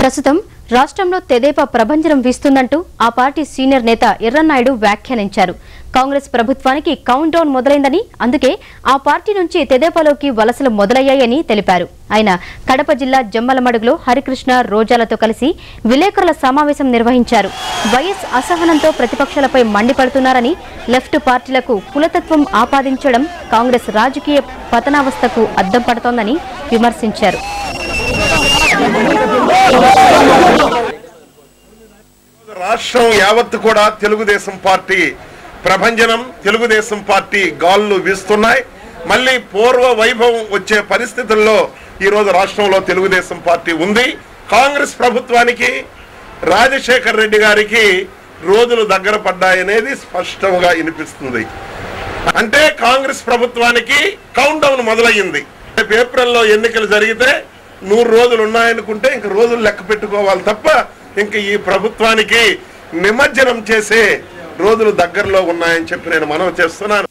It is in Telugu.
ప్రస్తుతం రాష్ట్రంలో తెదేపా ప్రభంజనం వీస్తుందంటూ ఆ పార్టీ సీనియర్ నేత ఎర్రన్నాయుడు వ్యాఖ్యానించారు. కాంగ్రెస్ ప్రభుత్వానికి కౌంట్ డౌన్ మొదలైందని, అందుకే ఆ పార్టీ నుంచి తెదేపాలోకి వలసలు మొదలయ్యాయని తెలిపారు. ఆయన కడప జిల్లా జమ్మలమడుగులో హరికృష్ణ, రోజాలతో కలిసి విలేకరుల సమావేశం నిర్వహించారు. వైఎస్ అసహనంతో ప్రతిపక్షాలపై మండిపడుతున్నారని, లెఫ్ట్ పార్టీలకు కులతత్వం ఆపాదించడం కాంగ్రెస్ రాజకీయ పతనావస్థకు అద్దం పడుతోందని విమర్శించారు. రాష్ట్రం యావత్తు కూడా తెలుగుదేశం పార్టీ ప్రభంజనం, తెలుగుదేశం పార్టీ గాళ్ళు వీస్తున్నాయి. మళ్ళీ పూర్వ వైభవం వచ్చే పరిస్థితుల్లో ఈరోజు రాష్ట్రంలో తెలుగుదేశం పార్టీ ఉంది. కాంగ్రెస్ ప్రభుత్వానికి, రాజశేఖర్ రెడ్డి గారికి రోజులు దగ్గర పడ్డాయనేది స్పష్టంగా వినిపిస్తుంది. అంటే కాంగ్రెస్ ప్రభుత్వానికి కౌంట్ డౌన్ మొదలయ్యింది. ఏప్రిల్లో ఎన్నికలు జరిగితే 100 రోజులు ఉన్నాయనుకుంటే ఇంక రోజులు లెక్క పెట్టుకోవాలి తప్ప ఇంక ఈ ప్రభుత్వానికి నిమజ్జనం చేసే రోజులు దగ్గరలో ఉన్నాయని చెప్పి నేను మనవి చేస్తున్నాను.